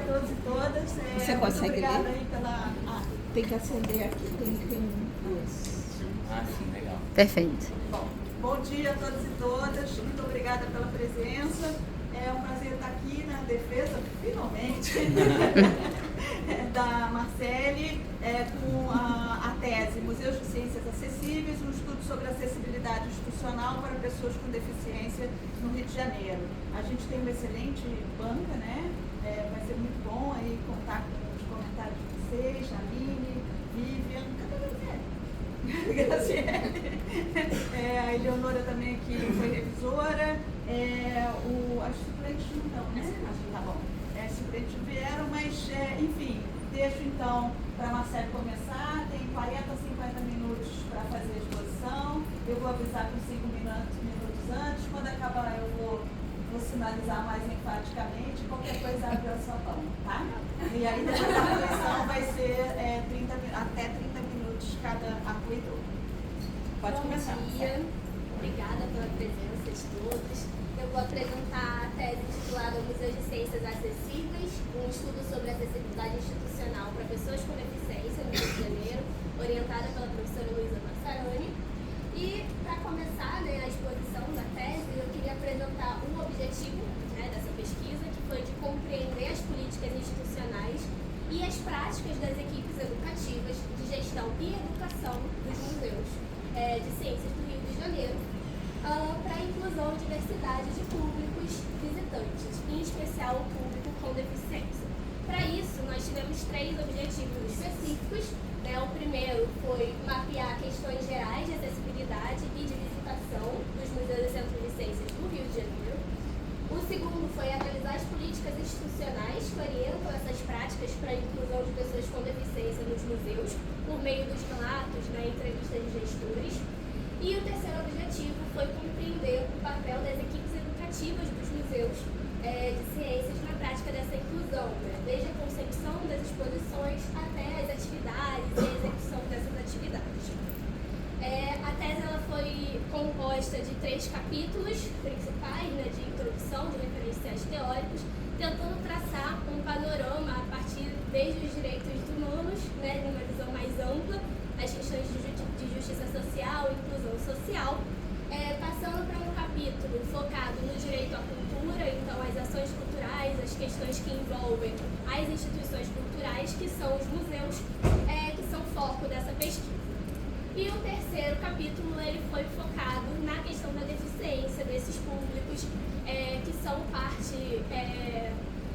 a todos e todas. Você muito consegue obrigada ler? aí pela... Tem que acender aqui, tem duas. Ah, sim, legal. Perfeito. Bom dia a todos e todas. Muito obrigada pela presença. É um prazer estar aqui na defesa, finalmente, da Marcele, com a tese Museus de Ciências Acessíveis, um estudo sobre acessibilidade institucional para pessoas com deficiência no Rio de Janeiro. A gente tem uma excelente banca, né? Vai ser muito bom aí contar com os comentários de vocês, Aline, Vivian, cadê a Marcele? Graciele. A Eleonora também aqui foi revisora. As suplentes não, né? Acho que tá bom. As suplentes vieram, mas, enfim, deixo então para a Marcele começar. Tem 40, 50 minutos para fazer a exposição. Eu vou avisar com 5 minutos antes. Quando acabar, eu vou sinalizar mais enfaticamente. Qualquer coisa, abre a sua mão, tá? E aí, depois a coleção vai ser até 30 minutos cada apoiador. Pode começar. Bom dia, obrigada pela presença de todos. Eu vou apresentar a tese intitulada Museus de Ciências Acessíveis, um estudo sobre acessibilidade institucional para pessoas com deficiência no Rio de Janeiro, orientada pela professora Luísa Massaroni. E, para começar a exposição da tese, eu queria apresentar o objetivo dessa pesquisa, que foi de compreender as políticas institucionais e as práticas das equipes educativas de gestão e educação dos museus de ciências do Rio de Janeiro, para a inclusão e diversidade de públicos visitantes, em especial o público com deficiência. Para isso, nós tivemos 3 objetivos específicos. O primeiro foi mapear questões gerais de acessibilidade e de visitação dos museus e centros de ciências do Rio de Janeiro. O segundo foi analisar as políticas institucionais que orientam essas práticas para a inclusão de pessoas com deficiência nos museus, por meio dos relatos, entrevistas de gestores. E o terceiro objetivo foi compreender o papel das equipes educativas dos museus de ciências na prática dessa inclusão, desde a concepção das exposições até as atividades e a execução dessas atividades. A tese ela foi composta de 3 capítulos principais, de introdução, de referenciais teóricos, tentando traçar um panorama a partir desde os direitos humanos, numa visão mais ampla, as questões de justiça social, inclusão social, passando para um capítulo focado no direito à cultura, então as ações culturais, as questões que envolvem as instituições culturais, que são os museus, que são foco dessa pesquisa. E o terceiro capítulo ele foi focado na questão da deficiência desses públicos, que são parte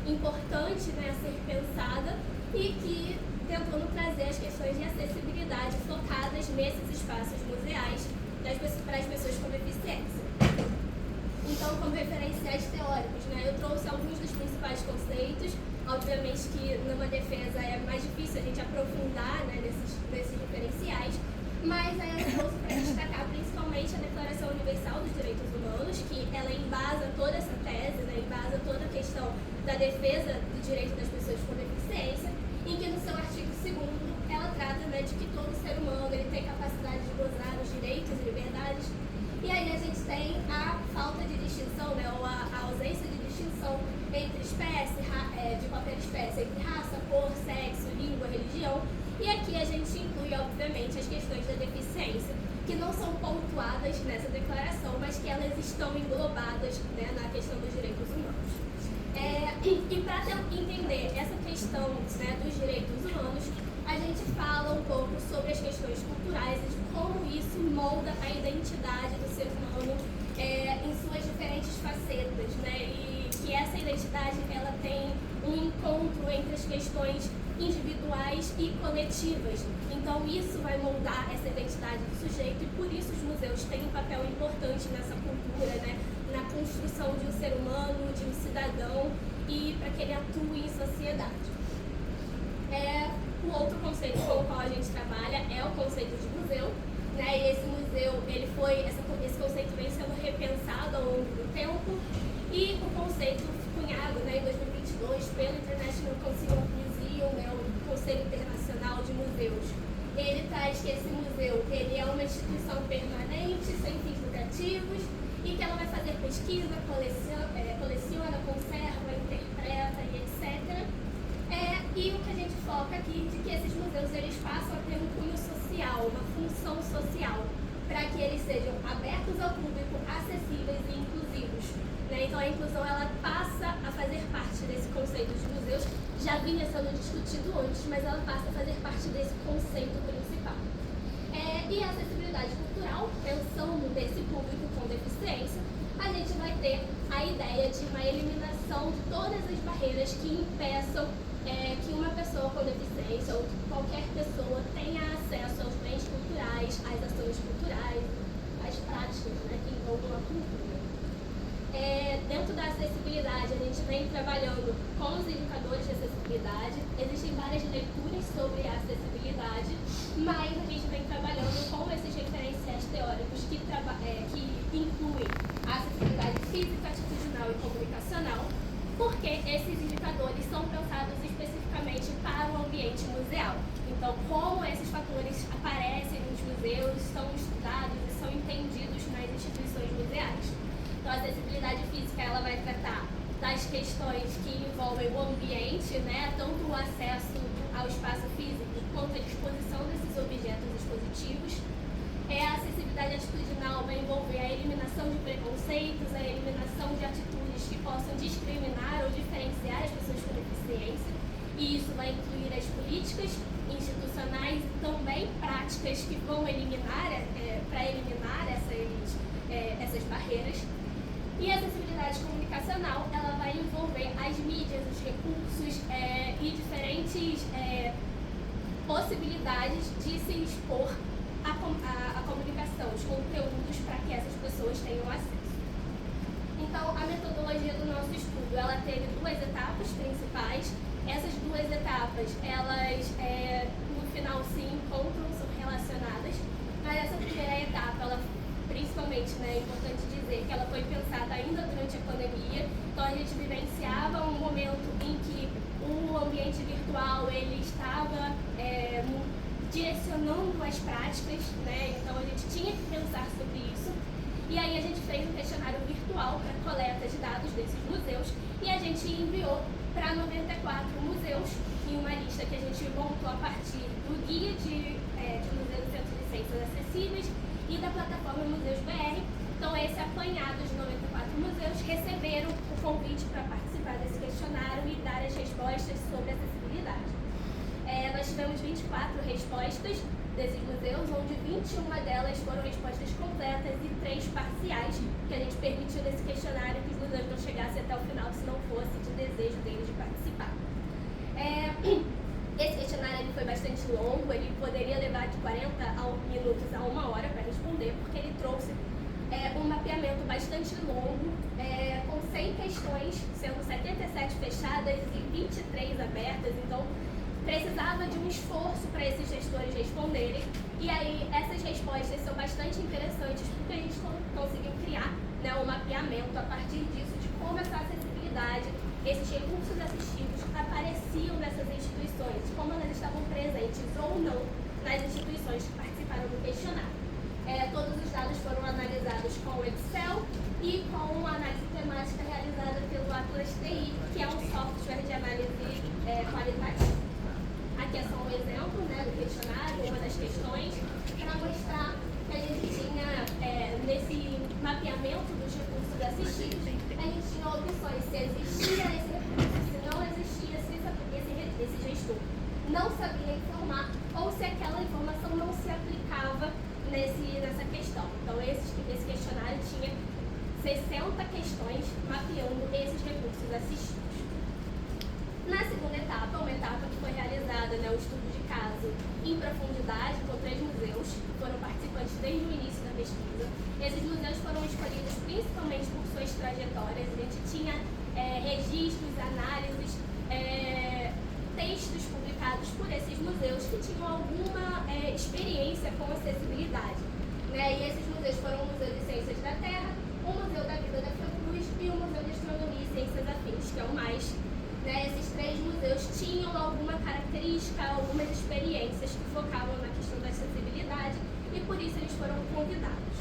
importante a ser pensada e que tentando trazer as questões de acessibilidade focadas nesses espaços museais para as pessoas com deficiência. Então, como referenciais teóricos, eu trouxe alguns dos principais conceitos. Obviamente que numa defesa é mais difícil a gente aprofundar nesses referenciais, mas aí eu trouxe para destacar principalmente a Declaração Universal dos Direitos Humanos, que ela embasa toda essa tese, embasa toda a questão da defesa do direito das pessoas com deficiência, em que no seu artigo 2º ela trata de que todo ser humano ele tem capacidade de gozar dos direitos e liberdades. E aí a gente tem a falta de distinção, ou a ausência de distinção entre espécie, de qualquer espécie, entre raça, cor, sexo, língua, religião. E aqui a gente inclui, obviamente, as questões da deficiência, que não são pontuadas nessa declaração, mas que elas estão englobadas na questão dos direitos humanos. E para entender essa questão dos direitos humanos, a gente fala um pouco sobre as questões culturais e de como isso molda a identidade do ser humano em suas diferentes facetas, e que essa identidade ela tem um encontro entre as questões individuais e coletivas. Então isso vai moldar essa identidade do sujeito e por isso os museus têm um papel importante nessa cultura, na construção de um ser humano, de um cidadão e para que ele atue em sociedade. O outro conceito com o qual a gente trabalha é o conceito de museu, e esse museu, esse conceito vem sendo repensado ao longo do tempo e o conceito cunhado em 2022 pelo International Council of Museum, o Conselho Internacional de Museus. Ele traz que esse museu ele é uma instituição permanente, sem fins lucrativos, e que ela vai fazer pesquisa, coleciona, conserva, interpreta e etc. foca aqui de que esses museus eles passam a ter um cunho social, uma função social, para que eles sejam abertos ao público, acessíveis e inclusivos. Né? Então a inclusão ela passa a fazer parte desse conceito de museus, já vinha sendo discutido antes, mas ela passa a fazer parte desse conceito principal. E a acessibilidade cultural, pensando nesse público com deficiência, a gente vai ter a ideia de uma eliminação de todas as barreiras que impeçam que uma pessoa com deficiência ou qualquer pessoa tenha acesso aos bens culturais, às ações culturais, às práticas, né, que envolvam a cultura. Dentro da acessibilidade, a gente vem trabalhando com os indicadores de acessibilidade. Existem várias leituras sobre a acessibilidade, mas a gente vem trabalhando com esses referenciais teóricos que incluem a acessibilidade física, atitudinal e comunicacional, porque esses indicadores são pensados especificamente para o ambiente museal. Então, como esses fatores aparecem nos museus, são estudados e são entendidos nas instituições museais. Então, a acessibilidade física ela vai tratar das questões que envolvem o ambiente, né, tanto o acesso ao espaço físico quanto a disposição desses objetos expositivos. A acessibilidade atitudinal vai envolver a eliminação de preconceitos, a eliminação de atitudes que possam discriminar ou diferenciar as pessoas com deficiência, e isso vai incluir as políticas institucionais e também práticas que vão eliminar, para eliminar essas barreiras. E a acessibilidade comunicacional, ela vai envolver as mídias, os recursos e diferentes possibilidades de se expor à comunicação, os conteúdos para que essas pessoas tenham acesso. Então, a metodologia do nosso estudo, ela teve 2 etapas principais. Essas 2 etapas, elas no final se encontram, são relacionadas, mas essa primeira etapa, ela principalmente, né, é importante dizer que ela foi pensada ainda durante a pandemia. Então a gente vivenciava um momento em que o ambiente virtual ele estava direcionando as práticas, né? Então a gente tinha que pensar sobre isso. E aí a gente fez um questionário virtual para coleta de dados desses museus e a gente enviou para 94 museus em uma lista que a gente montou a partir do guia de museus e centros de ciências acessíveis e da plataforma Museus BR. Então, esse apanhado de 94 museus receberam o convite para participar desse questionário e dar as respostas sobre acessibilidade. Nós tivemos 24 respostas desses museus, onde 21 delas foram respostas completas e 3 parciais, que a gente permitiu nesse questionário que os museus não chegassem até o final, se não fosse de desejo deles de participar. Esse questionário ele foi bastante longo, ele poderia levar de 40 minutos a 1 hora para responder, porque ele trouxe um mapeamento bastante longo, com 100 questões, sendo 77 fechadas e 23 abertas, então precisava de um esforço para esses gestores responderem. E aí essas respostas são bastante interessantes, porque a gente conseguiu criar, né, um mapeamento a partir disso, de como essa acessibilidade, esses recursos assistivos apareciam nessas instituições, como elas estavam presentes ou não nas instituições que participaram do questionário. Todos os dados foram analisados com o Excel e com a análise temática realizada pelo Atlas TI, que é um software de análise qualitativa. Aqui é só um exemplo, né, do questionário, uma das questões, para mostrar que a gente tinha, nesse mapeamento dos recursos assistidos, a gente tinha opções se existia esse recurso, se não existia esse gestor não sabia informar, ou se aquela informação não se aplicava nessa questão. Então, esse questionário tinha 60 questões mapeando esses recursos assistidos. Na segunda etapa, uma etapa que foi realizada, né, o estudo de caso em profundidade com 3 museus, que foram participantes desde o início da pesquisa. Esses museus foram escolhidos principalmente por suas trajetórias. A gente tinha registros, análises, textos publicados por esses museus que tinham alguma experiência com acessibilidade. Né? E esses museus foram o Museu de Ciências da Terra, o Museu da Vida da Fiocruz e o Museu de Astronomia e Ciências Afins, que é o mais. Né? Esses 3 museus tinham alguma característica, algumas experiências que focavam na questão da acessibilidade e por isso eles foram convidados.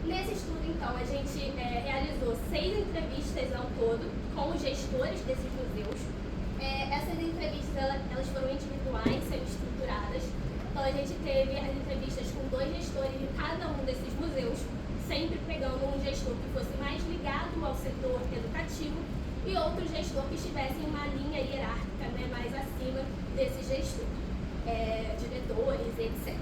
Nesse estudo, então, a gente realizou 6 entrevistas ao todo com os gestores desses museus. Essas entrevistas elas foram individuais, semi-estruturadas. Então a gente teve as entrevistas com 2 gestores de cada um desses museus, sempre pegando um gestor que fosse mais ligado ao setor educativo e outro gestor que estivesse em uma linha hierárquica, né, mais acima desse gestor, diretores, etc.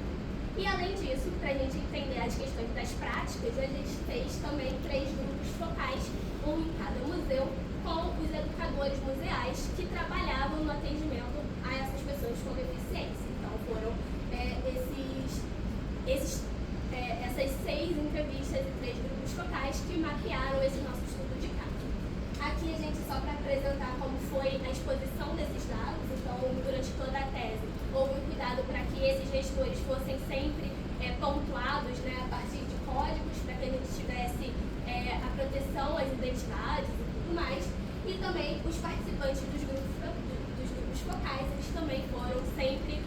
E além disso, para a gente entender as questões das práticas, a gente fez também 3 grupos focais, um em cada museu, com os educadores museais que trabalhavam no atendimento a essas pessoas com deficiência. Então foram essas 6 entrevistas e 3 grupos focais que mapearam esse nosso estudo de caso. Aqui a gente, só para apresentar como foi a exposição desses dados, então durante toda a tese, houve um cuidado para que esses gestores fossem sempre pontuados, né, a partir de códigos, para que a gente tivesse a proteção às identidades e tudo mais. E também os participantes dos grupos focais, eles também foram sempre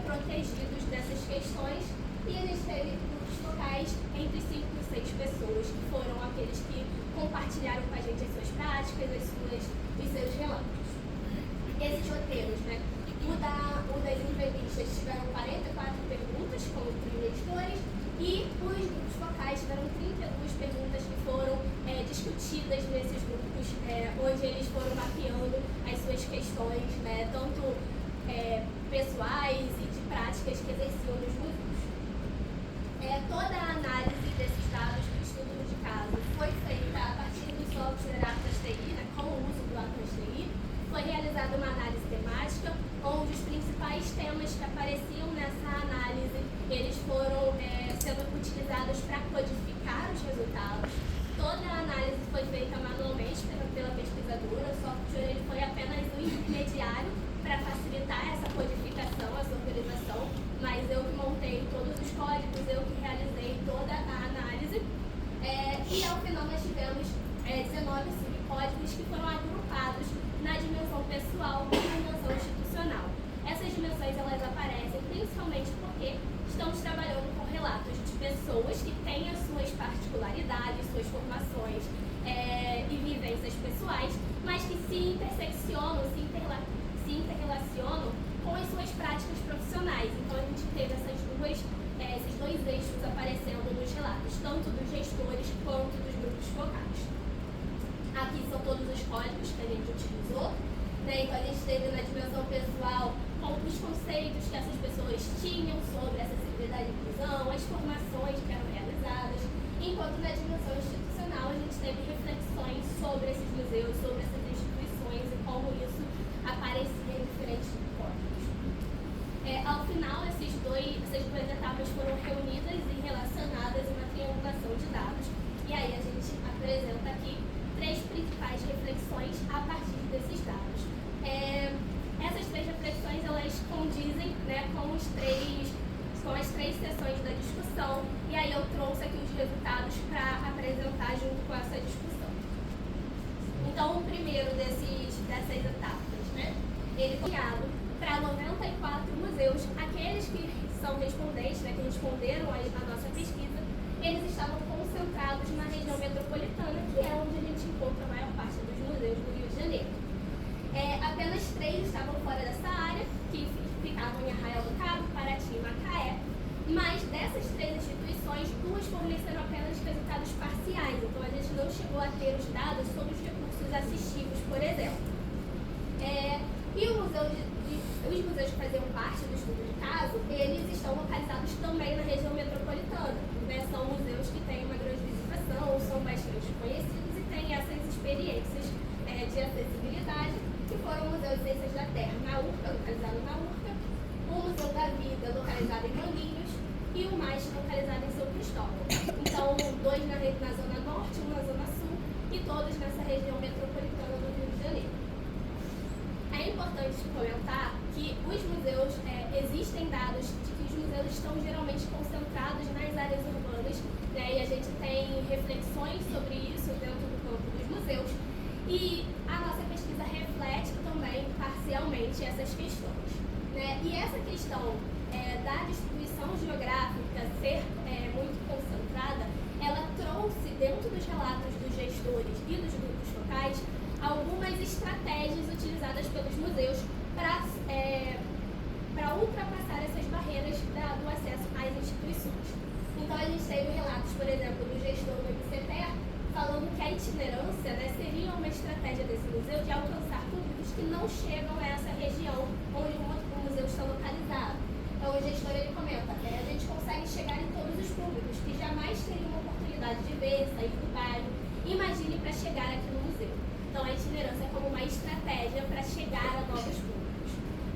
protegidos dessas questões. E a gente teve grupos focais entre 5 e 6 pessoas, que foram aqueles que compartilharam com a gente as suas práticas, os seus relatos. Esses roteiros, né? O das entrevistas tiveram 44 perguntas com 3 gestores e os grupos focais tiveram 32 perguntas que foram discutidas nesses grupos, onde eles foram mapeando as suas questões, né, tanto pessoais e de práticas que exerciam nos museus. Toda a análise desses dados do estudo de caso foi feita a partir do software Atlas TI, né, com o uso do Atlas TI. Foi realizada uma análise temática, onde os principais temas que apareciam nessa análise, eles foram sendo utilizados para codificar os resultados. Toda a análise foi feita manualmente pela pesquisadora, o software ele foi apenas um intermediário para facilitar essa codificação, essa organização, mas eu que montei todos os códigos, eu que realizei toda a análise. E ao final nós tivemos 19 subcódigos que foram agrupados na dimensão pessoal e na dimensão institucional. Essas dimensões elas aparecem principalmente porque estamos trabalhando com relatos de pessoas que têm as suas particularidades, suas formações e vivências pessoais, mas que se interseccionam, se interrelacionam com as suas práticas profissionais. Então a gente teve esses 2 eixos aparecendo nos relatos, tanto dos gestores quanto dos grupos focais. Aqui são todos os códigos que a gente utilizou, né? Então a gente teve na dimensão pessoal os conceitos que essas pessoas tinham sobre acessibilidade e inclusão, as formações que eram realizadas, enquanto na dimensão institucional a gente teve reflexões sobre esses museus, sobre essas instituições e como isso aparecia em diferentes códigos. Ao final, essas 2 etapas foram reunidas e relacionadas em uma triangulação de dados, e aí a gente apresenta aqui 3 principais reflexões a partir desses dados. Essas 3 reflexões, elas condizem, né, com as 3 sessões da discussão, e aí eu trouxe aqui os resultados para apresentar junto com essa discussão. Então, o primeiro dessas etapas, né, ele foi criado para 94 museus, aqueles que são respondentes, né, que responderam a nossa pesquisa, eles estavam concentrados na região metropolitana, que é onde a gente encontra a maior parte dos museus do Rio de Janeiro. Apenas 3 estavam fora dessa área, que ficavam em Arraial do Cabo, Paraty e Macaé, mas dessas 3 instituições, 2 forneceram apenas resultados parciais, então a gente não chegou a ter os dados sobre os recursos assistivos, por exemplo. E os museus que faziam parte do estudo de caso, eles estão localizados também na região metropolitana, né? São museus que têm uma grande visitação, são bastante conhecidos e têm essas experiências de acessibilidade, que foram o Museu de Ciências da Terra na URCA, localizado na URCA, o Museu da Vida, localizado em Manguinhos, e o MAIS, localizado em São Cristóvão. Então, 2 na Zona Norte, 1 na Zona Sul, e todos nessa região metropolitana do Rio de Janeiro. É importante comentar que os museus, existem dados de que os museus estão geralmente concentrados nas áreas urbanas, né, e a gente tem reflexões sobre isso dentro do campo dos museus, e a nossa pesquisa reflete também parcialmente essas questões, né? E essa questão da distribuição geográfica ser muito concentrada, ela trouxe dentro dos relatos dos gestores e dos grupos focais algumas estratégias utilizadas pelos museus para ultrapassar essas barreiras do acesso às instituições. Então, a gente teve relatos, por exemplo, do gestor do MCTER, falando que a itinerância, né, seria uma estratégia desse museu de alcançar públicos que não chegam a essa região onde o museu está localizado. Então, o gestor ele comenta, né, a gente consegue chegar em todos os públicos que jamais teriam a oportunidade de ver, sair do bairro. Imagine para chegar aqui no museu. Então, a itinerância é como uma estratégia para chegar a novos públicos.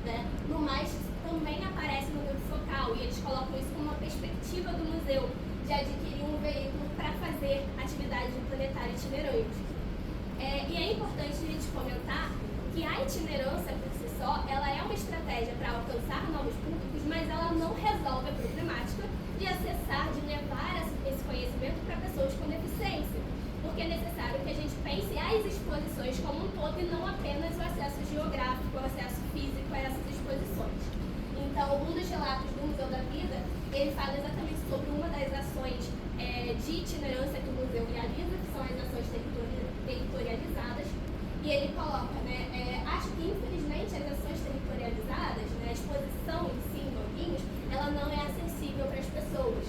Né? No mais, também aparece no grupo focal e eles colocam isso como uma perspectiva do museu de adquirir um veículo para fazer atividades de planetário itinerante. E é importante a gente comentar que a itinerância por si só, ela é uma estratégia para alcançar novos públicos, mas ela não resolve a problemática de acessar, de levar esse conhecimento para pessoas com deficiência, porque é necessário que a gente pense as exposições como um todo e não apenas o acesso geográfico, o acesso físico a essas exposições. Então, um dos relatos do Museu da Vida, ele fala exatamente sobre uma das ações de itinerância que o museu realiza, que são as ações territorializadas, e ele coloca, né, acho que infelizmente as ações territorializadas, né, a exposição em si, em Manguinhos, ela não é acessível para as pessoas.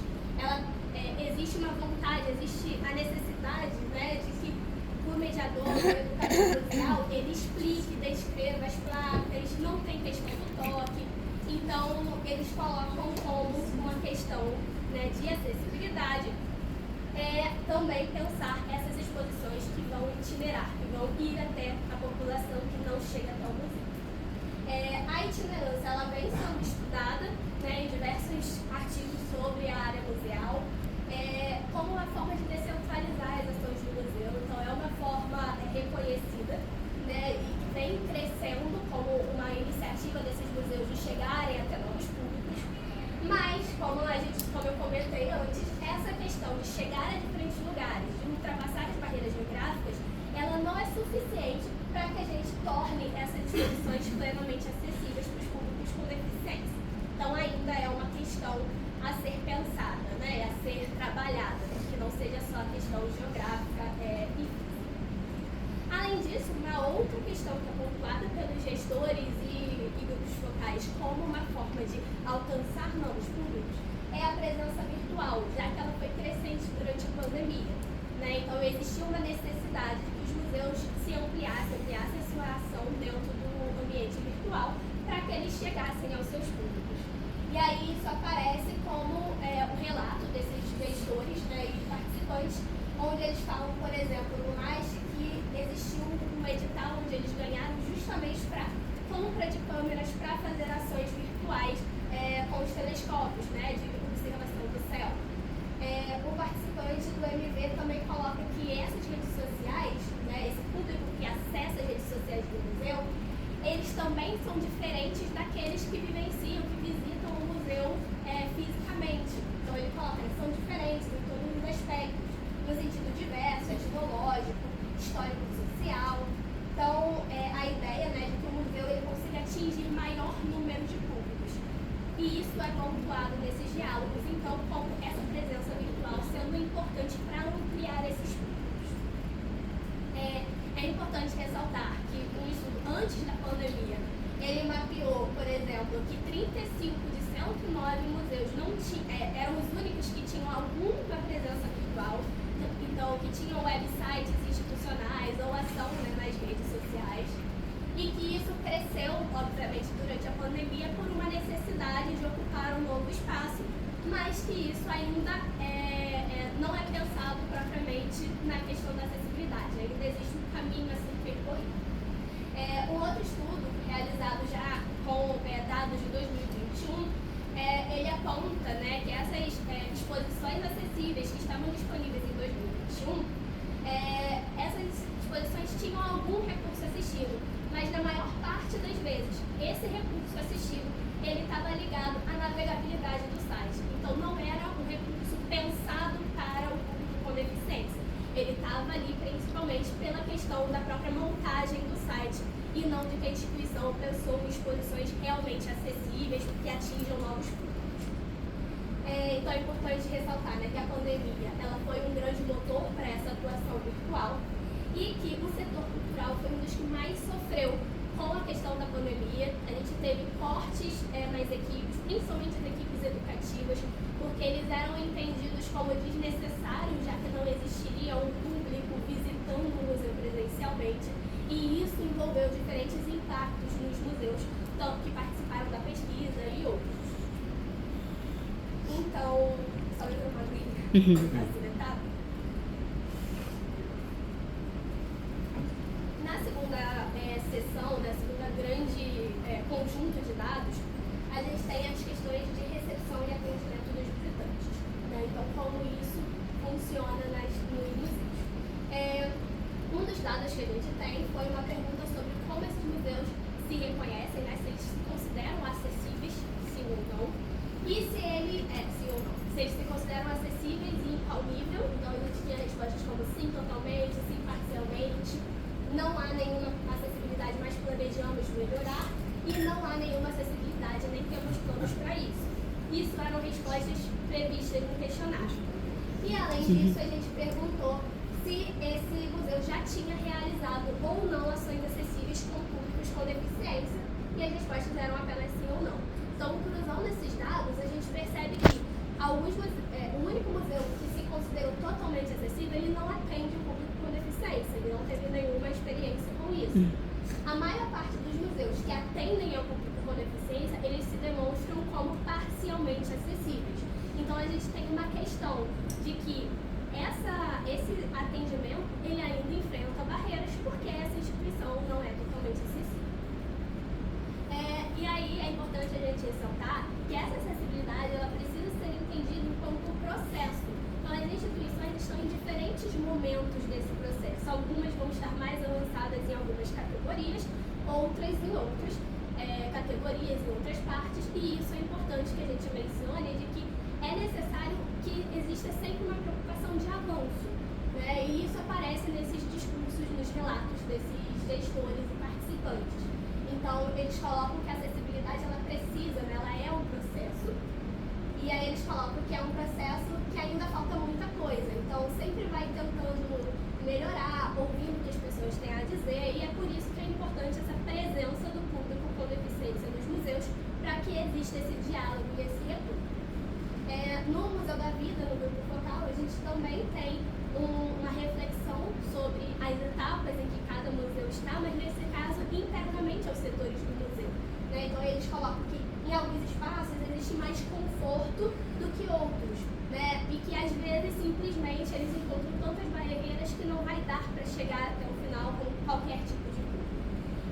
Existe uma vontade, existe a necessidade, né, de que o mediador, o educador social, ele explique, descreva as placas, não tem questão do toque. Então, eles colocam como uma questão, né, de acessibilidade, também pensar essas exposições que vão itinerar, que vão ir até a população que não chega até o museu. A itinerância ela vem sendo estudada, né, em diversos artigos sobre a área museal, como uma forma de descentralizar as ações do museu. Então, é uma forma reconhecida, né, e que vem crescendo como uma iniciativa desses museus de chegarem até novos públicos. Mas, como eu comentei antes, essa questão de chegar a diferentes lugares, de ultrapassar as barreiras geográficas, ela não é suficiente para que a gente torne essas exposições plenamente acessíveis para os públicos com deficiência. Então, ainda é uma questão a ser pensada, né, a ser trabalhada, que não seja só a questão geográfica e física. Além disso, uma outra questão que é pontuada pelos gestores e grupos focais como uma forma de alcançar novos públicos é a presença virtual, já que ela foi crescente durante a pandemia. Né? Então, existia uma necessidade de que os museus se ampliassem a sua ação dentro do ambiente virtual para que eles chegassem aos seus públicos. E aí isso aparece como um relato desses gestores, né, e participantes, onde eles falam, por exemplo, no MAST, que existiu um edital onde eles ganharam justamente para compra de câmeras para fazer ações virtuais com os telescópios, né, de observação do céu. O participante do MV também coloca que essas redes sociais, né, esse público que acessa as redes sociais do museu, eles também são diferentes daqueles que vivenciam, que visitam o museu fisicamente. Então ele coloca, eles são diferentes em todos os aspectos, no sentido diverso, etnológico, histórico-social. Então, a ideia, né, de que o museu ele consiga atingir maior número de públicos. E isso é pontuado nesses diálogos, então, como essa presença virtual sendo importante para ampliar esses públicos. É importante ressaltar que um estudo antes da pandemia, ele mapeou, por exemplo, que 35 de 109 museus eram os únicos que tinham alguma presença virtual, então que tinham websites institucionais ou ação, né, nas redes sociais, e que isso cresceu, obviamente, durante a pandemia por uma necessidade de ocupar um novo espaço, mas que isso ainda não é pensado propriamente na questão da acessibilidade, ainda existe um caminho a ser percorrido. Um outro estudo realizado já com dados de 2021, ele aponta, né, que essas exposições acessíveis que estavam disponíveis em 2021, essas exposições tinham algum recurso assistido, mas na maior parte das vezes, esse recurso assistido, ele estava ligado à navegabilidade do site. Então, não era um recurso pensado para o público com deficiência. Ele estava ali principalmente pela questão da própria montagem do site e não de que a instituição pensou em exposições realmente acessíveis que atinjam novos públicos. Então, é importante ressaltar, né, que a pandemia ela foi um grande motor para essa atuação virtual e que o setor cultural foi um dos que mais sofreu com a questão da pandemia. A gente teve cortes nas equipes, principalmente as equipes educativas, porque eles eram entendidos como desnecessários, já que não existiria um público visitando o museu presencialmente, e isso envolveu diferentes impactos nos museus, tanto que participaram da pesquisa e outros. Então, só eu uma etapa. Na segunda sessão, na segunda grande conjunto de dados, a gente tem as questões de recepção e atendimento dos visitantes, né? Então, como isso funciona nos museus. Um dos dados que a gente tem foi uma pergunta sobre como esses museus se reconhecem, né? Se eles se consideram acessíveis, sim ou não, e se eles se consideram acessíveis e em qual nível. Então, a gente tinha respostas como sim totalmente, sim parcialmente, não há nenhuma acessibilidade, mas planejamos melhorar, e não há nenhuma acessibilidade, nem temos planos para isso. Isso eram respostas previstas no questionário. E além disso, a gente perguntou se esse museu já tinha realizado ou não ações acessíveis com públicos com deficiência, e as respostas eram apenas sim ou não. Então, cruzando esses dados, a gente percebe que o único museu que se considerou totalmente acessível, ele não atende o público com deficiência, ele não teve nenhuma experiência com isso. A maior parte dos museus que atendem ao público com deficiência, eles se demonstram como parcialmente acessíveis. Então, a gente tem uma questão de que esse atendimento, ele ainda enfrenta barreiras porque essa instituição não é totalmente acessível. E aí, é importante a gente ressaltar que essa acessibilidade, ela precisa ser entendida enquanto processo. Então, as instituições estão em diferentes momentos desse processo. Algumas vão estar mais avançadas em algumas categorias, outras em outras categorias, em outras partes, e isso é importante que a gente mencione, de que é necessário que exista sempre uma preocupação de avanço, né? E isso aparece nesses discursos, nos relatos desses gestores e participantes. Então, eles colocam que a acessibilidade, ela precisa, né? Ela é um processo, e aí eles colocam que é um processo que ainda falta muita coisa. Então, sempre vai tentando melhorar, ouvindo o que as pessoas têm a dizer, e é por isso que é importante essa presença do público com deficiência nos museus, para que exista esse diálogo e esse retorno. No Museu da Vida, no grupo focal, a gente também tem uma reflexão sobre as etapas em que cada museu está, mas nesse caso internamente aos setores do museu, né? Então eles colocam que em alguns espaços existe mais conforto do que outros, né? E que às vezes simplesmente eles encontram tantas barreiras que não vai dar para chegar até o final com qualquer tipo de público.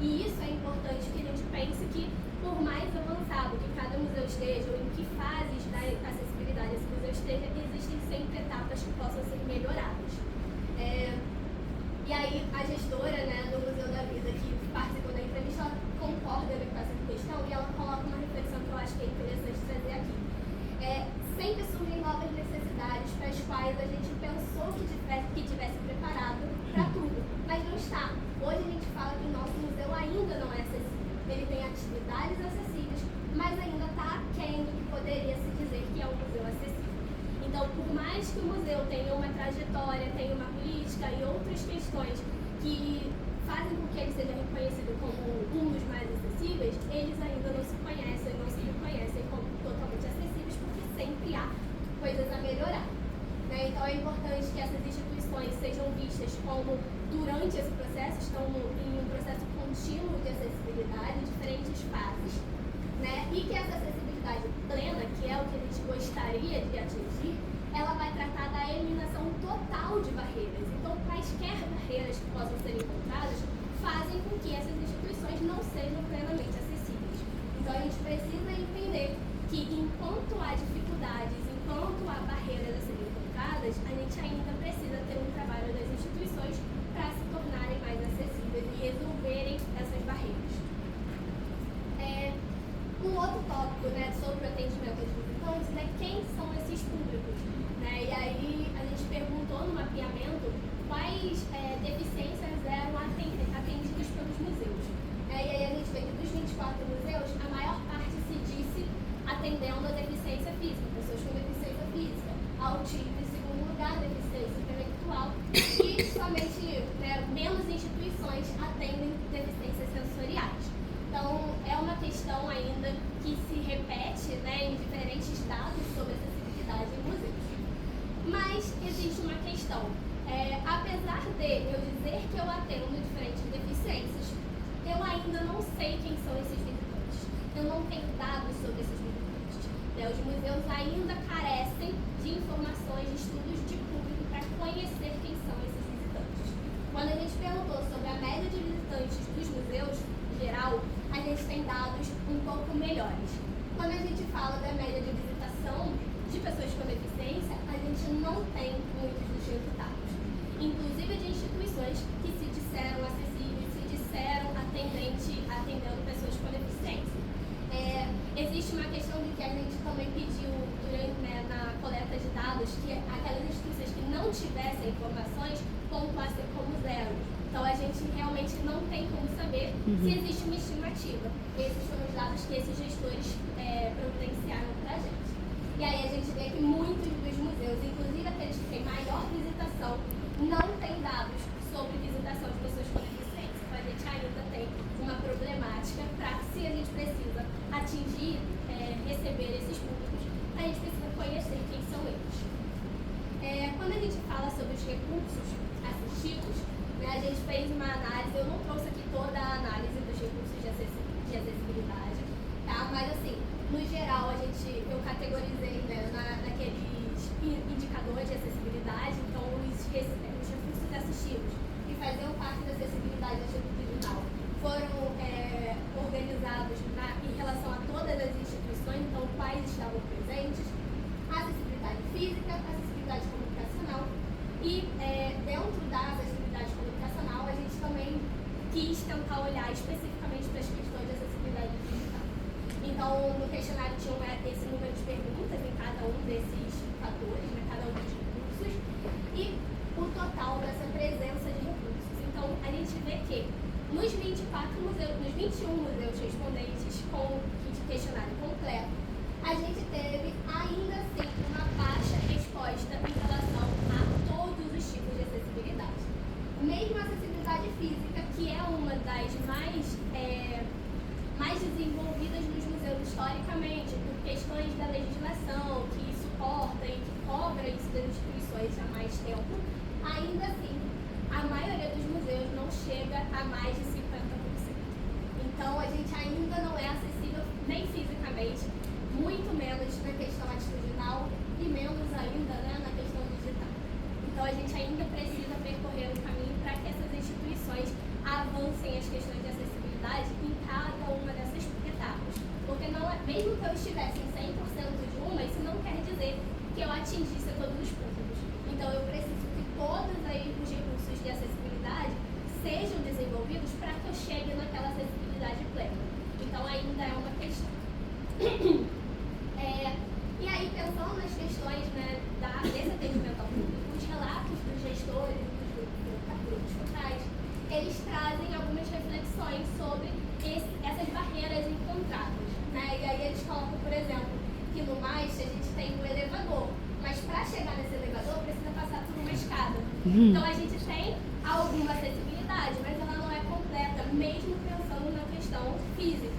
E isso é importante que a gente pense que, por mais avançado que cada museu esteja, ou em que fases da acessibilidade esse museu esteja, existem sempre etapas que possam ser melhoradas. E aí, a gestora, né, do Museu da Vida, que participou da entrevista, ela concorda com essa questão, e ela coloca uma reflexão que eu acho que é interessante trazer aqui. Sempre surgem novas necessidades para as quais a gente pensou que tivesse preparado para tudo, mas não está. Hoje a gente fala que o nosso museu ainda não é acessível. Ele tem atividades acessíveis, mas ainda está aquém do que poderia se dizer que é um museu acessível. Então, por mais que o museu tenha uma trajetória, tenha uma política e outras questões que fazem com que ele seja reconhecido como um dos mais acessíveis, eles ainda não se conhecem, não se reconhecem como totalmente acessíveis, porque sempre há coisas a melhorar, né? Então, é importante que essas instituições sejam vistas como, durante esse processo, estão em um processo contínuo de acessibilidade, em diferentes fases, né? E que essa acessibilidade plena, que é o que a gente gostaria de atingir, ela vai tratar da eliminação total de barreiras. Então, quaisquer barreiras que possam ser encontradas fazem com que essas instituições não sejam plenamente acessíveis. Então, a gente precisa entender que, enquanto há dificuldades, enquanto há barreiras a serem encontradas, a gente ainda precisa ter um trabalho das instituições para se tornarem mais acessíveis e resolverem essas barreiras. Um outro tópico, né, sobre o atendimento aos visitantes, né, quem são esses públicos, né? E aí a gente perguntou no mapeamento quais deficiências eram atendidas pelos museus. E aí a gente vê que dos 24 museus, a maior parte se disse atendendo a deficiência física, pessoas com deficiência física, autismo em segundo lugar, deficiência intelectual, e somente, né, menos instituições atendem deficiências sensoriais. Então, é uma questão questão ainda que se repete, né, em diferentes dados sobre acessibilidade em museus. Mas existe uma questão. Apesar de eu dizer que eu atendo diferentes deficiências, eu ainda não sei quem são esses visitantes. Eu não tenho dados sobre esses visitantes. Os museus ainda carecem de informações, de estudos de público para conhecer quem são esses visitantes. Quando a gente perguntou sobre a média de visitantes dos museus, em geral, a gente tem dados um pouco melhores. Quando a gente fala da média de visitação de pessoas com deficiência, a gente não tem muitos dos resultados. Inclusive de instituições que se disseram acessíveis, se disseram atendendo pessoas com deficiência. Existe uma questão de que a gente também pediu na coleta de dados que aquelas instituições que não tivessem informações pontuassem como zero. Então a gente realmente não tem como saber se existe uma estimativa. Esses foram os dados que esses gestores providenciaram para a gente. E aí a gente vê que muitos dos museus, inclusive aqueles que têm maior visitação, não têm dados sobre visitação de pessoas com deficiência. Então a gente ainda tem uma problemática para, se a gente precisa atingir, receber esses públicos, a gente precisa conhecer quem são eles. Quando a gente fala sobre os recursos assistivos, a gente fez uma análise, eu não trouxe aqui toda a análise dos recursos de acessibilidade, tá? Mas assim, no geral, eu categorizei naqueles indicadores de acessibilidade, então os recursos assistivos que faziam parte da acessibilidade atitudinal foram organizados em relação a todas as instituições, então quais estavam presentes, a acessibilidade física, a acessibilidade comunicacional e dentro da acessibilidade comunicacional a gente também quis tentar olhar especificamente para as questões de acessibilidade digital. Então, no questionário tinha esse número de perguntas em cada um desses fatores, cada um dos recursos, e o total dessa presença de recursos. Então, a gente vê que nos 24 museus, nos 21 museus respondentes com o questionário completo, a gente teve ainda assim uma baixa resposta em relação a todos os tipos de acessibilidade. Mesmo a acessibilidade física, que é uma das mais desenvolvidas nos museus historicamente, por questões da legislação que suporta e que cobra isso das instituições há mais tempo, ainda assim, a maioria dos museus não chega a mais de 50%. Então, a gente ainda não é acessível nem fisicamente, muito menos na questão atitudinal e menos ainda na questão digital. Então, a gente ainda precisa percorrer um caminho para que essas instituições avancem as questões de acessibilidade em cada uma dessas etapas. Porque não é, mesmo que eu estivesse em 100% de uma, isso não quer dizer que eu atingisse todos os públicos. Então, eu preciso que todos os recursos de acessibilidade sejam desenvolvidos para que eu chegue naquela acessibilidade plena. Então, ainda é uma questão. E aí, pensando nas questões desse atendimento ao público, os relatos dos gestores e dos grupos focais, eles trazem algumas reflexões sobre essas barreiras encontradas. E aí eles colocam, por exemplo, que no MAIS a gente tem um elevador, mas para chegar nesse elevador precisa passar por uma escada. Então a gente tem alguma acessibilidade, mas ela não é completa, mesmo pensando na questão física,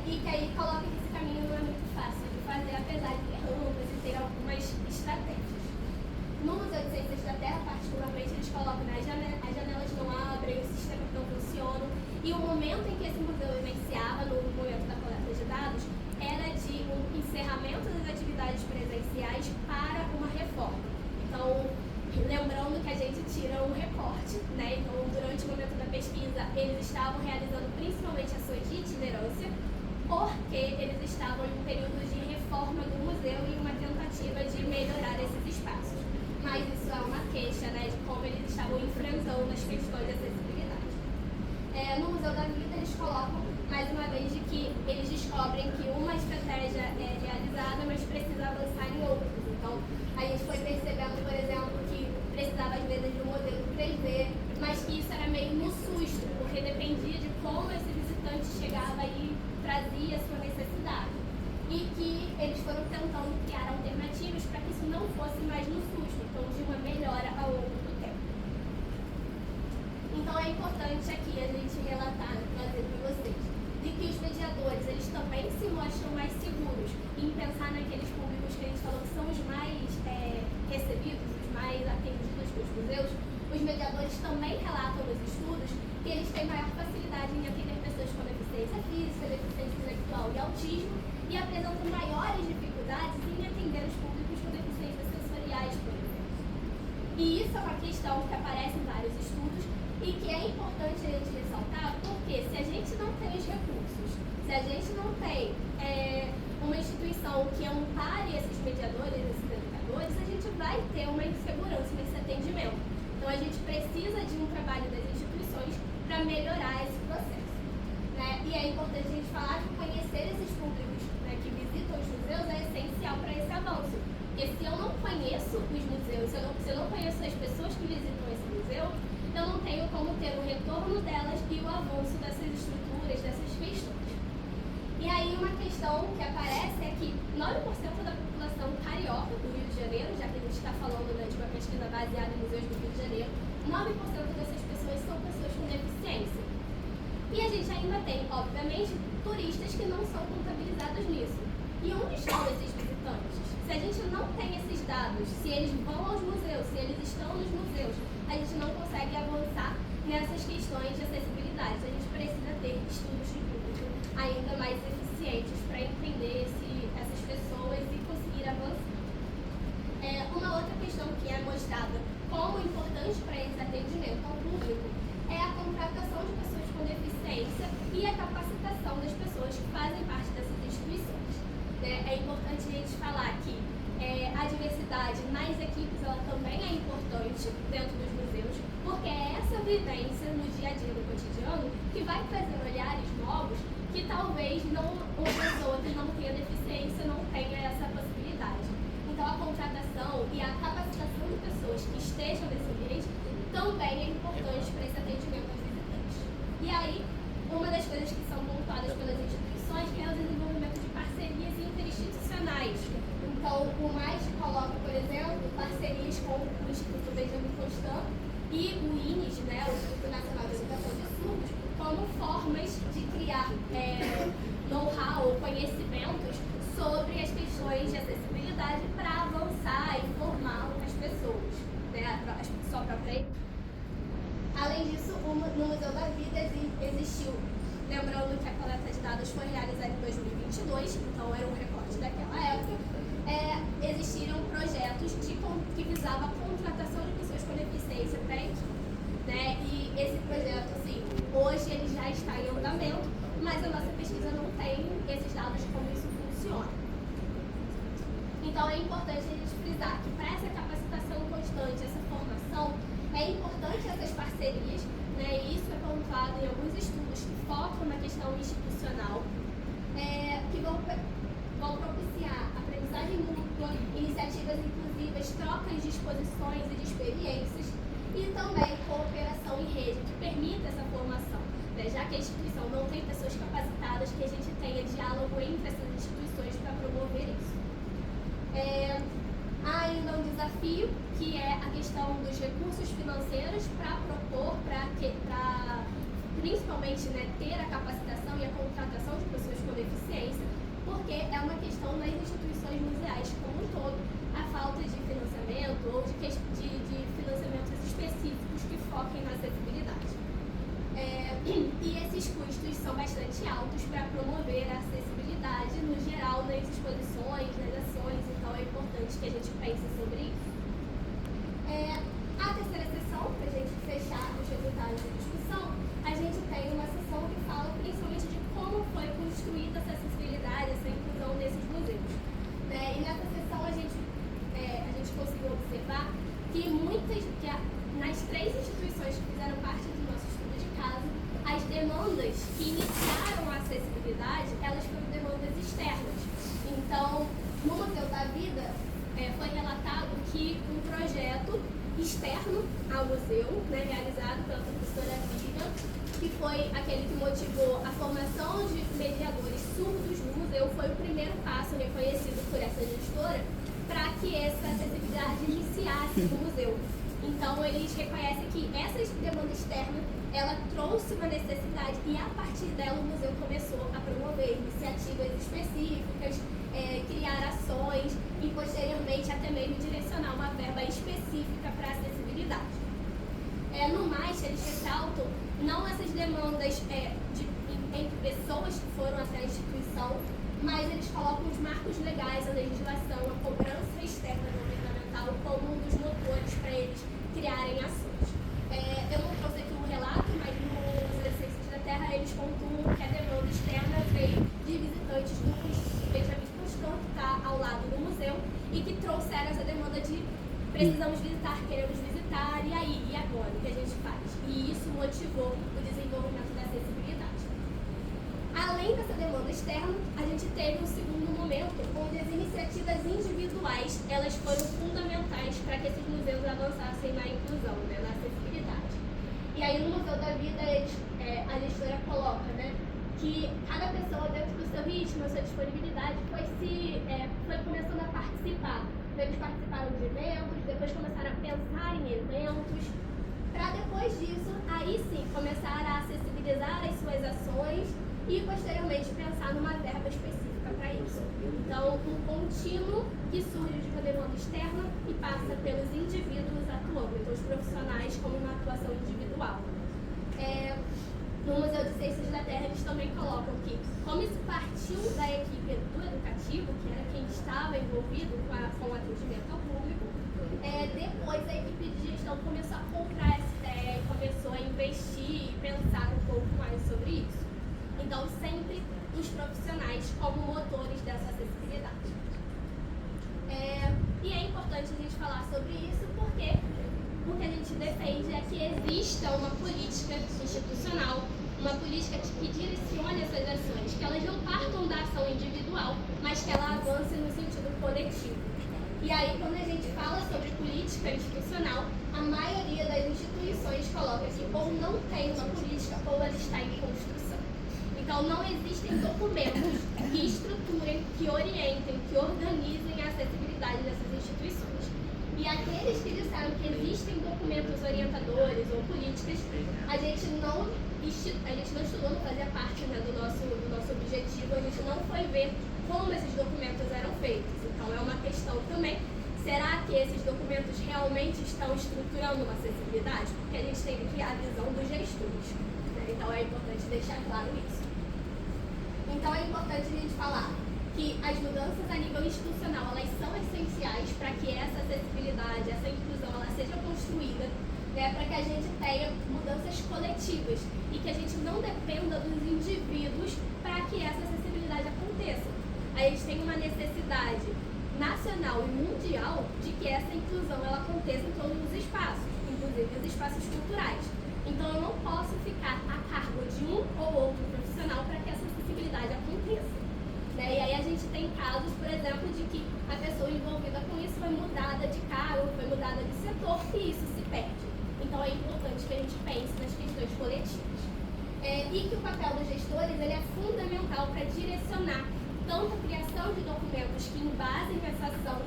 e que aí coloca que esse caminho não é muito fácil de fazer, apesar de ter rampas e ter algumas estratégias. No Museu de Ciências da Terra, particularmente, eles colocam as janelas não abrem, os sistemas não funcionam, e o momento em que esse museu vivenciava, no momento da coleta de dados, era de um encerramento das atividades presenciais para uma reforma. Então, lembrando que a gente tira um recorte, então durante o momento da pesquisa eles estavam realizando principalmente ações de itinerância, porque eles estavam em um período de reforma do museu e uma tentativa de melhorar esses espaços. Mas isso é uma queixa de como eles estavam enfrentando as questões de acessibilidade. No Museu da Vida eles colocam mais uma vez de que eles descobrem que uma estratégia é realizada, mas precisa avançar em outras. Então, a gente foi percebendo, por exemplo, que precisava às vezes do modelo 3D, mas que isso era meio no susto, porque dependia de como esse visitante chegava e trazia a sua necessidade. E que eles foram tentando criar alternativas para que isso não fosse mais no susto, então de uma melhora ao longo do tempo. Então é importante aqui a gente relatar, trazer para vocês, de que os pensar naqueles públicos que a gente falou que são os mais recebidos, os mais atendidos pelos museus, os mediadores também relatam nos estudos que eles têm maior facilidade em atender pessoas com deficiência física, deficiência intelectual e autismo, e apresentam maiores dificuldades em atender os públicos com deficiências sensoriais, por exemplo. E isso é uma questão que aparece em vários estudos e que é importante a gente ressaltar, porque se a gente não tem os recursos, se a gente não tem uma instituição que ampare esses mediadores, esses educadores, a gente vai ter uma insegurança nesse atendimento. Então a gente precisa de um trabalho das instituições para melhorar esse processo. Né? E é importante a gente falar que conhecer esses públicos, né, que visitam os museus é essencial para esse avanço. Porque se eu não conheço os museus, se eu não conheço as pessoas que visitam esse museu, eu não tenho como ter o retorno delas e o avanço dessas estruturas, dessas questões. E aí uma questão que aparece é que 9% da população carioca do Rio de Janeiro, já que a gente está falando, né, de uma pesquisa baseada em museus do Rio de Janeiro, 9% dessas pessoas são pessoas com deficiência. E a gente ainda tem, obviamente, turistas que não são contabilizados nisso. E onde estão esses visitantes? Se a gente não tem esses dados, se eles vão aos museus, se eles estão nos museus, a gente não consegue avançar nessas questões de acessibilidade. A gente precisa ter estudos de público ainda mais eficientes para entender essas pessoas e conseguir avançar. Uma outra questão que é mostrada como importante para esse atendimento ao público é a contratação de pessoas com deficiência e a capacitação das pessoas que fazem parte dessas instituições. É importante a gente falar que a diversidade nas equipes ela também é importante dentro dos museus, porque é essa vivência no dia a dia, no cotidiano, que vai trazer olhares novos que talvez uma pessoa que não tenha deficiência não tenha essa possibilidade. Então a contratação e a capacitação de pessoas que estejam nesse ambiente também é importante para esse atendimento aos visitantes. E aí, uma das coisas que são pontuadas pelas instituições é o desenvolvimento de parcerias interinstitucionais. Então, o MAIS coloca, por exemplo, parcerias com o Instituto Benjamin Constant e o INES, né, o Instituto Nacional de Educação de Surdos, como formas de criar know-how ou conhecimentos sobre as questões de acessibilidade para avançar e formar as pessoas, né, a sua própria. Além disso, no Museu da Vida existiu, lembrando que a coleta de dados foi realizada em 2022, então era um recorte daquela época, existiram projetos que visavam a contratação de pessoas com deficiência para a equipe. Né? E esse projeto, assim, hoje ele já está em andamento, mas a nossa pesquisa não tem esses dados de como isso funciona. Então é importante a gente frisar que para essa capacitação constante, essa formação, é importante essas parcerias, né? E isso é pontuado em alguns estudos que focam na questão institucional, que vão propiciar aprendizagem mútua, iniciativas inclusivas, trocas de exposições e de experiências, e também cooperação em rede, que permita essa formação. Né? Já que a instituição não tem pessoas capacitadas, que a gente tenha diálogo entre essas instituições para promover isso. Há ainda um desafio, que é a questão dos recursos financeiros para propor, para principalmente, né, ter a capacitação e a contratação de pessoas com deficiência, porque é uma questão nas instituições museais como um todo, a falta de financiamento ou de financiamentos específicos que foquem na acessibilidade. E esses custos são bastante altos para promover a acessibilidade no geral nas exposições, nas ações, então é importante que a gente pense sobre isso. A terceira sessão, para a gente fechar os resultados da discussão, a gente tem uma sessão que fala principalmente de como foi construída essa acessibilidade, essa inclusão nesses museus. E nessa sessão a gente conseguiu observar que nas três instituições que fizeram parte do nosso estudo de caso, as demandas que iniciaram a acessibilidade, elas foram demandas externas. Então, no Museu da Vida, foi relatado que um projeto externo ao museu, né, realizado pela professora Vivian, que foi aquele que motivou a formação de mediadores surdos no museu, foi o primeiro passo reconhecido por essa gestora para que essa acessibilidade iniciasse no museu. Então, eles reconhecem que essa demanda externa, ela trouxe uma necessidade e, a partir dela, o museu começou a promover iniciativas específicas, criar ações ações e, posteriormente, até mesmo direcionar uma verba específica para acessibilidade. No mais, eles ressaltam não essas demandas entre pessoas que foram até a instituição, mas eles colocam os marcos legais, a legislação, a cobrança externa governamental como um dos motores para eles criarem ações. Eu não trouxe aqui um relato, mas no Museu das Ciências da Terra eles pontuam que a demanda externa veio de visitantes do Benjamin Constant, que está ao lado do museu, e que trouxeram essa demanda de precisamos visitar, queremos visitar, e aí, e agora, o que a gente faz? E isso motivou o desenvolvimento da acessibilidade. Além dessa demanda externa, a gente teve um segundo momento onde as iniciativas individuais elas foram fundamentais para que esses museus avançassem na inclusão, né, na acessibilidade. E aí no Museu da Vida a gestora coloca, né, que cada pessoa dentro do seu ritmo, a sua disponibilidade foi começando a participar. Então, eles participaram de eventos, depois começaram a pensar em eventos, para depois disso, aí sim, começar a acessibilizar as suas ações e posteriormente pensar numa verba específica para isso. Então, um contínuo que surge de uma demanda externa e passa pelos indivíduos atuando, então os profissionais como uma atuação individual. No Museu de Ciências da Terra eles também colocam que, como isso partiu da equipe do educativo, que era quem estava envolvido com o atendimento ao público, depois a equipe de gestão começou a comprar essa ideia e começou a investir e pensar um pouco mais sobre isso. Então, sempre os profissionais como motores dessa acessibilidade. E é importante a gente falar sobre isso porque o que a gente defende é que exista uma política institucional, uma política que direcione essas ações, que elas não partam da ação individual, mas que ela avance no sentido coletivo. E aí, quando a gente fala sobre política institucional, a maioria das instituições coloca que ou não tem uma política ou ela está em construção. Então, não existem documentos que estruturem, que orientem, que organizem a acessibilidade dessas instituições. E aqueles que disseram que existem documentos orientadores ou políticas, a gente não estudou, não fazia parte, né, do nosso objetivo, a gente não foi ver como esses documentos eram feitos. Então é uma questão também, será que esses documentos realmente estão estruturando uma acessibilidade? Porque a gente tem aqui a visão dos gestores, né? Então é importante deixar claro isso. Então é importante a gente falar que as mudanças a nível institucional, elas são essenciais para que essa acessibilidade, essa inclusão, ela seja construída, né, para que a gente tenha mudanças coletivas e que a gente não dependa dos indivíduos para que essa acessibilidade aconteça. A gente tem uma necessidade nacional e mundial de que essa inclusão ela aconteça em todos os espaços, inclusive os espaços culturais. Então eu não posso ficar a cargo de um ou outro profissional para que essa acessibilidade aconteça. E aí a gente tem casos, por exemplo, de que a pessoa envolvida com isso foi mudada de cargo, foi mudada de setor e isso se perde. Então é importante que a gente pense nas questões coletivas. E que o papel dos gestores ele é fundamental para direcionar tanto a criação de documentos que embasem essa ação,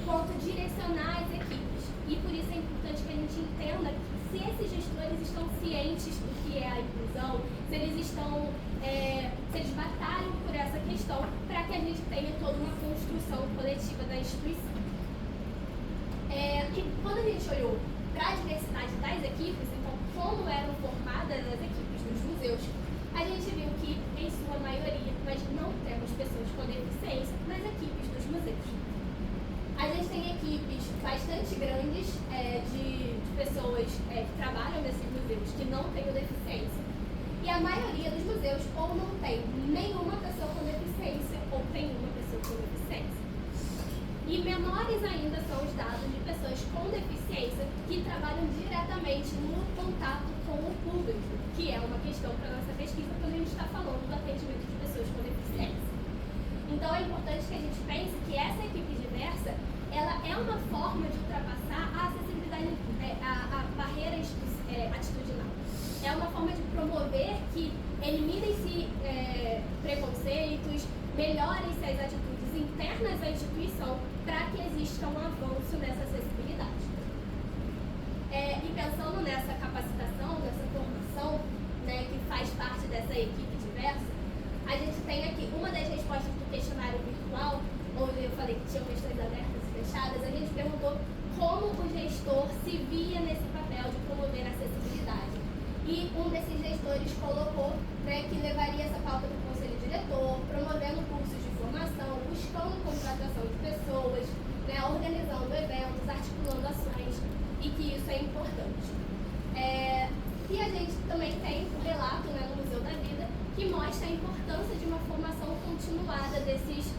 quanto direcionar as equipes. E por isso é importante que a gente entenda que se esses gestores estão cientes do que é a inclusão, se eles batalham por essa questão, para que a gente tenha toda uma construção coletiva da instituição. E quando a gente olhou para a diversidade das equipes, então como eram formadas as equipes dos museus, a gente viu que, em sua maioria, nós não temos pessoas com deficiência nas equipes dos museus. A gente tem equipes bastante grandes de pessoas que trabalham nesses museus que não têm deficiência. E a maioria dos museus ou não tem nenhuma pessoa com deficiência ou tem uma pessoa com deficiência. E menores ainda são os dados de pessoas com deficiência que trabalham diretamente no contato com o público, que é uma questão para a nossa pesquisa quando a gente está falando do atendimento de pessoas com deficiência. Então é importante que a gente pense que essa equipe diversa, ela é uma forma de ultrapassar a acessibilidade, a barreira atitudinal. É uma forma de promover que eliminem-se preconceitos, melhorem-se as atitudes internas à instituição para que exista um avanço nessa acessibilidade. E pensando nessa capacitação, nessa formação, né, que faz parte dessa equipe diversa, a gente tem aqui uma das respostas do questionário virtual onde eu falei que tinham questões abertas e fechadas, a gente perguntou como o gestor se via nesse papel de promover a acessibilidade. E um desses gestores colocou, né, que levaria essa pauta para o conselho diretor, promovendo cursos de formação, buscando contratação de pessoas, né, organizando eventos, articulando ações, e que isso é importante. E a gente também tem um relato, né, no Museu da Vida que mostra a importância de uma formação continuada desses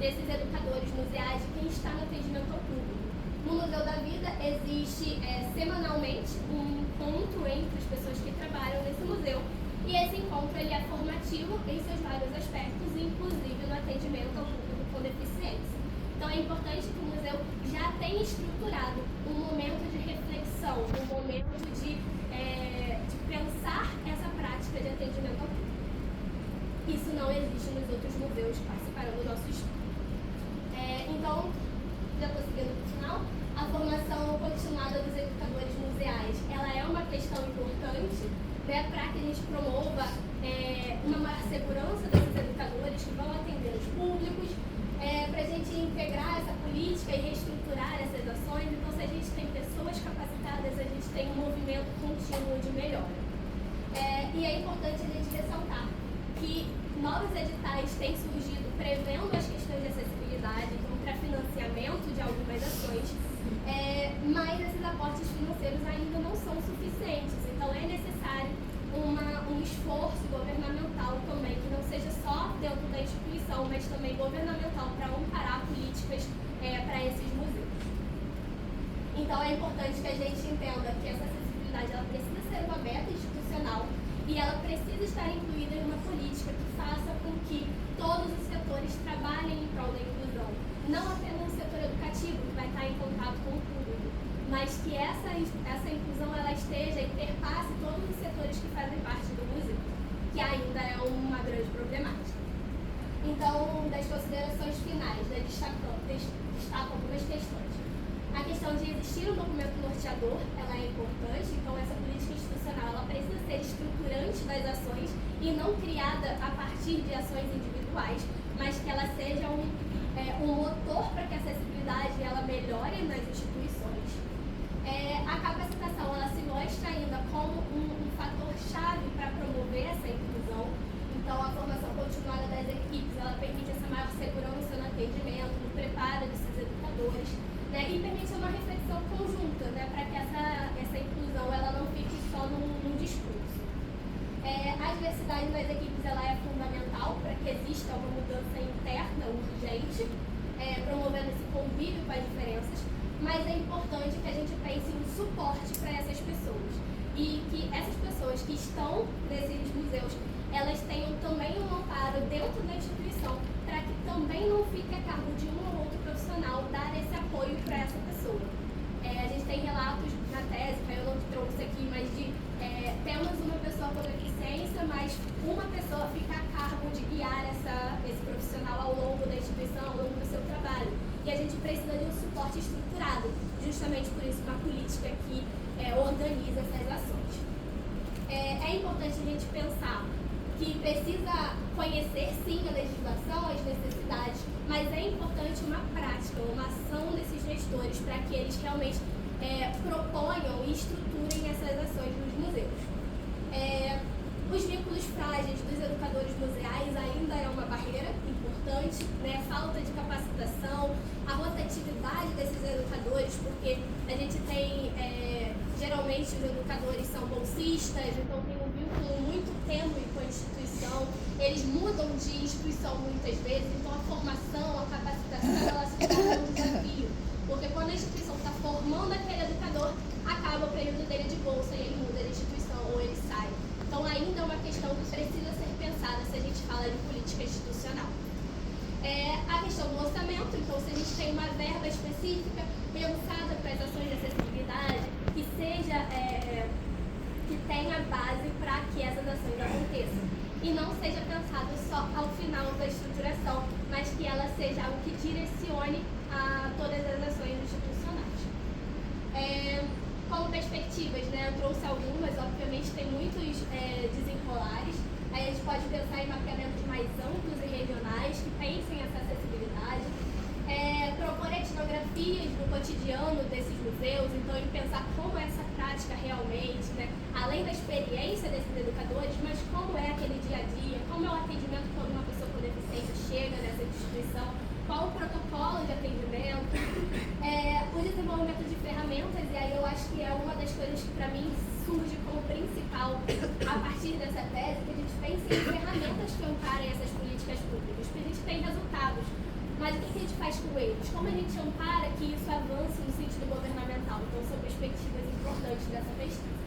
educadores museais, de quem está no atendimento ao público. No Museu da Vida existe semanalmente um encontro entre as pessoas que trabalham nesse museu, e esse encontro ele é formativo em seus vários aspectos, inclusive no atendimento ao público com deficiência. Então é importante que o museu já tenha estruturado um momento de reflexão, um momento de pensar essa prática de atendimento ao público. Isso não existe nos outros museus que participaram do nosso estudo. Então, já estou seguindo para o final, a formação continuada dos educadores museais, ela é uma questão importante, né, para que a gente promova uma maior segurança desses educadores que vão atender os públicos, para a gente integrar essa política e reestruturar essas ações. Então, se a gente tem pessoas capacitadas, a gente tem um movimento contínuo de melhora. E é importante a gente ressaltar que novos editais têm surgido prevendo as questões de acessibilidade, então para financiamento de algumas ações, mas esses aportes financeiros ainda não são suficientes. Então é necessário um esforço governamental também, que não seja só dentro da instituição, mas também governamental, para amparar políticas para esses museus. Então é importante que a gente entenda que essa acessibilidade ela precisa ser uma meta institucional e ela precisa estar incluída em uma política que faça com que todos os setores trabalhem em prol da inclusão. Não apenas o setor educativo, que vai estar em contato com o público, mas que essa inclusão ela esteja e perpasse todos os setores que fazem parte do museu, que ainda é uma grande problemática. Então, das considerações finais, destaco algumas questões. A questão de existir um documento norteador, ela é importante, então essa política institucional ela precisa ser estruturante das ações e não criada a partir de ações individuais, mas que ela seja um motor para que a acessibilidade ela melhore nas instituições. A capacitação ela se mostra ainda como um fator-chave para promover essa inclusão. Então, a formação continuada das equipes ela permite essa maior segurança no atendimento, no preparo desses educadores, né, e permite uma reflexão conjunta, né, para que essa inclusão ela não fique só num discurso. A diversidade nas equipes ela é fundamental para que exista uma mudança interna urgente, promovendo esse convívio com as diferenças, mas é importante que a gente pense em um suporte para essas pessoas e que essas pessoas que estão nesses museus elas tenham também um amparo dentro da instituição para que também não fique a cargo de um ou outro profissional dar esse apoio para essa pessoa. A gente tem relatos na tese, que eu não trouxe aqui, mas de temos uma pessoa com deficiência, mas uma pessoa fica a cargo de guiar esse profissional ao longo da instituição, ao longo do seu trabalho. E a gente precisa de um suporte estruturado, justamente por isso uma política que organiza essas ações. É importante a gente pensar que precisa conhecer sim a legislação, as necessidades, mas é importante uma prática, uma ação desses gestores para que eles realmente proponham e estruturem essas ações nos museus. Os vínculos frágeis dos educadores museais ainda é uma barreira importante, né? Falta de capacitação, a rotatividade desses educadores, porque a gente tem, geralmente os educadores são bolsistas, então tem um vínculo muito tênue com a instituição, eles mudam de instituição muitas vezes, então a formação, a capacitação, ela se torna um desafio, porque quando a instituição está formando aquele educador, acaba o período dele de bolsa e ele muda de instituição ou ele sai. Então ainda é uma questão que precisa ser pensada se a gente fala de política institucional. A questão do orçamento, então se a gente tem uma verba específica pensada para as ações de acessibilidade, que seja, que tenha base para que essas ações aconteçam. E não seja pensado só ao final da estruturação, mas que ela seja algo que direcione a todas as ações institucionais. Como perspectivas, né, eu trouxe algumas, obviamente tem muitos desenrolares. Aí a gente pode pensar em mapeamentos mais amplos e regionais que pensem essa acessibilidade. cotidiano desses museus, então em pensar como é essa prática realmente, né? Além da experiência desses educadores, mas como é aquele dia a dia, como é o atendimento quando uma pessoa com deficiência chega nessa instituição, qual o protocolo de atendimento, o desenvolvimento de ferramentas, e aí eu acho que é uma das coisas que para mim surge como principal a partir dessa tese, que a gente pense em ferramentas que amparem essas políticas públicas, porque a gente tem resultados, mas o que a gente faz com eles? Como a gente ampara que isso avance no sentido governamental? Então são perspectivas importantes dessa pesquisa.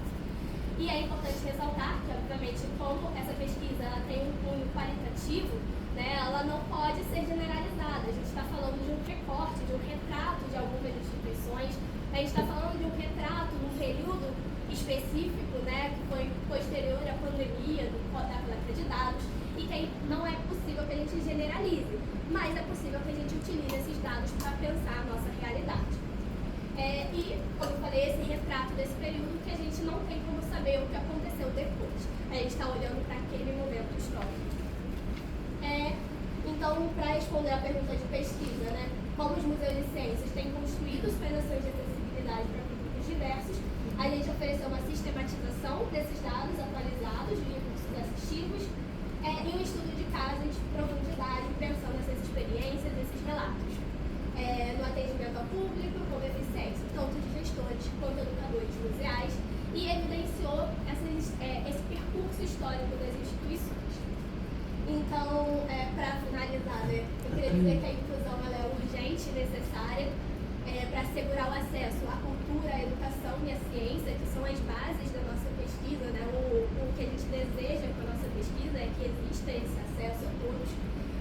E é importante ressaltar que, obviamente, como essa pesquisa ela tem um cunho qualitativo, né, ela não pode ser generalizada. A gente está falando de um recorte, de um retrato de algumas instituições, a gente está falando de um retrato num período específico, né, que foi posterior à pandemia, da coleta de dados, e que não é possível que a gente generalize, mas é possível que a gente utilize esses dados para pensar a nossa realidade. E, como eu falei, esse retrato desse período que a gente não tem como saber o que aconteceu depois. A gente está olhando para aquele momento histórico. Então, para responder a pergunta de pesquisa, né, como os museus de ciências têm construído suas ações de acessibilidade para públicos diversos, a gente ofereceu uma sistematização desses dados atualizados de recursos assistivos e um estudo de casos de profundidade pensando nessas experiências, esses relatos. No atendimento ao público com deficiência, tanto de gestores quanto educadores museais, e evidenciou esse percurso histórico das instituições. Então, para finalizar, né, eu queria dizer que a inclusão ela é urgente e necessária para assegurar o acesso à cultura, à educação e à ciência, que são as bases da nossa pesquisa, né? O que a gente deseja com a nossa pesquisa é que exista esse acesso a todos,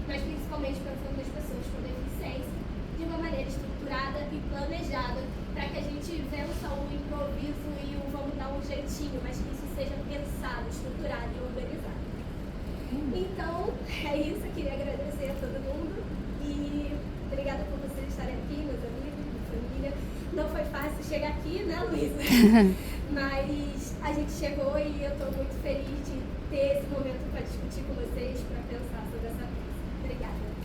mas principalmente pensando nas pessoas com deficiência, de uma maneira estruturada e planejada, para que a gente vença o improviso e o vamos dar um jeitinho, mas que isso seja pensado, estruturado e organizado. Então, é isso. Eu queria agradecer a todo mundo e obrigada por vocês estarem aqui, meus amigos, minha família. Não foi fácil chegar aqui, né, Luísa? Mas a gente chegou e eu estou muito feliz de ter esse momento para discutir com vocês, para pensar sobre essa coisa. Obrigada.